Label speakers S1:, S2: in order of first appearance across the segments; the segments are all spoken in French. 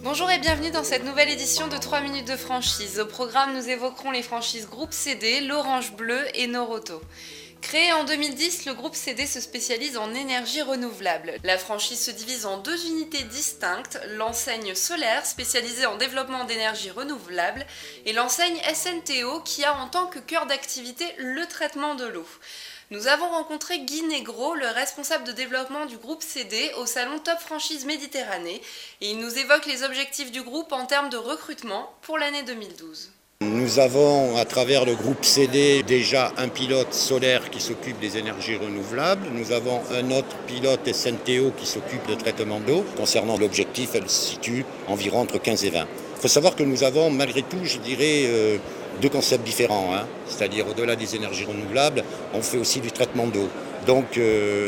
S1: Bonjour et bienvenue dans cette nouvelle édition de 3 minutes de franchise. Au programme, nous évoquerons les franchises Groupe CD, l'Orange Bleu et Noroto. Créé en 2010, le groupe CD se spécialise en énergie renouvelable. La franchise se divise en deux unités distinctes, l'enseigne solaire spécialisée en développement d'énergie renouvelable et l'enseigne SNTO qui a en tant que cœur d'activité le traitement de l'eau. Nous avons rencontré Guy Negro, le responsable de développement du groupe CD, au salon Top Franchise Méditerranée et il nous évoque les objectifs du groupe en termes de recrutement pour l'année 2012.
S2: Nous avons à travers le groupe CD déjà un pilote solaire qui s'occupe des énergies renouvelables. Nous avons un autre pilote SNTO qui s'occupe de traitement d'eau. Concernant l'objectif, elle se situe environ entre 15 et 20. Il faut savoir que nous avons malgré tout, je dirais, deux concepts différents. C'est-à-dire au-delà des énergies renouvelables, on fait aussi du traitement d'eau. Donc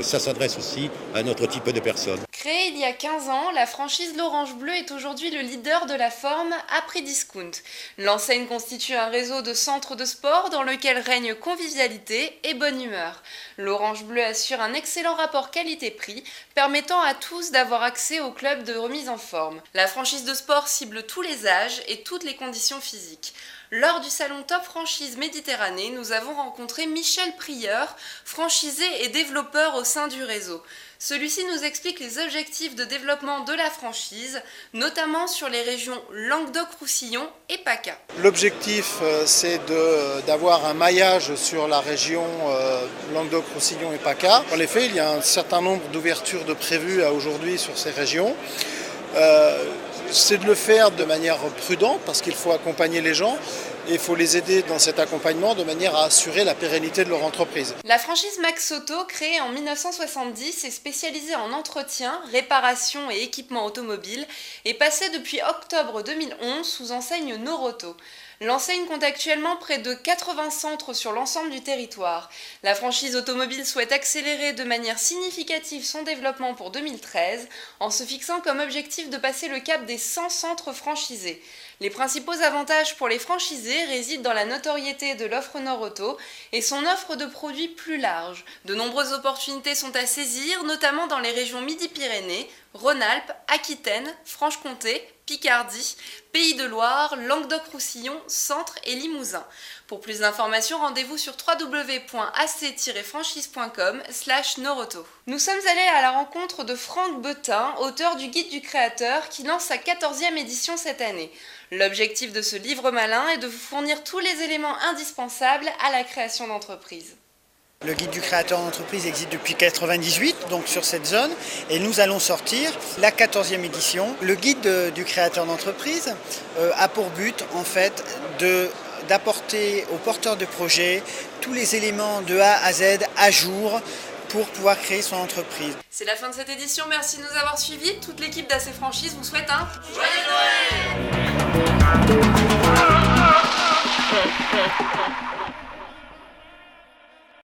S2: ça s'adresse aussi à un autre type de personnes.
S1: Créée il y a 15 ans, la franchise l'Orange Bleu est aujourd'hui le leader de la forme à prix discount. L'enseigne constitue un réseau de centres de sport dans lequel règne convivialité et bonne humeur. L'Orange Bleu assure un excellent rapport qualité-prix, permettant à tous d'avoir accès au club de remise en forme. La franchise de sport cible tous les âges et toutes les conditions physiques. Lors du salon Top Franchise Méditerranée, nous avons rencontré Michel Prieur, franchisé et développeur au sein du réseau. Celui-ci nous explique les objectifs de développement de la franchise, notamment sur les régions Languedoc-Roussillon et PACA.
S3: L'objectif, c'est d'avoir un maillage sur la région Languedoc-Roussillon et PACA. En effet, il y a un certain nombre d'ouvertures de prévues aujourd'hui sur ces régions. C'est de le faire de manière prudente parce qu'il faut accompagner les gens et il faut les aider dans cet accompagnement de manière à assurer la pérennité de leur entreprise.
S1: La franchise Max Auto, créée en 1970 et spécialisée en entretien, réparation et équipement automobile, est passée depuis octobre 2011 sous enseigne Noroto. L'enseigne compte actuellement près de 80 centres sur l'ensemble du territoire. La franchise automobile souhaite accélérer de manière significative son développement pour 2013 en se fixant comme objectif de passer le cap des 100 centres franchisés. Les principaux avantages pour les franchisés résident dans la notoriété de l'offre Noroto et son offre de produits plus large. De nombreuses opportunités sont à saisir, notamment dans les régions Midi-Pyrénées, Rhône-Alpes, Aquitaine, Franche-Comté, Picardie, Pays de Loire, Languedoc-Roussillon, Centre et Limousin. Pour plus d'informations, rendez-vous sur www.ac-franchise.com/Noroto. Nous sommes allés à la rencontre de Franck Betin, auteur du Guide du créateur, qui lance sa 14e édition cette année. L'objectif de ce livre malin est de vous fournir tous les éléments indispensables à la création d'entreprise.
S4: Le guide du créateur d'entreprise existe depuis 1998, donc sur cette zone, et nous allons sortir la 14e édition. Le guide du créateur d'entreprise a pour but en fait d'apporter aux porteurs de projets tous les éléments de A à Z à jour pour pouvoir créer son entreprise.
S1: C'est la fin de cette édition, merci de nous avoir suivis. Toute l'équipe d'AC Franchise vous souhaite un joyeux Noël.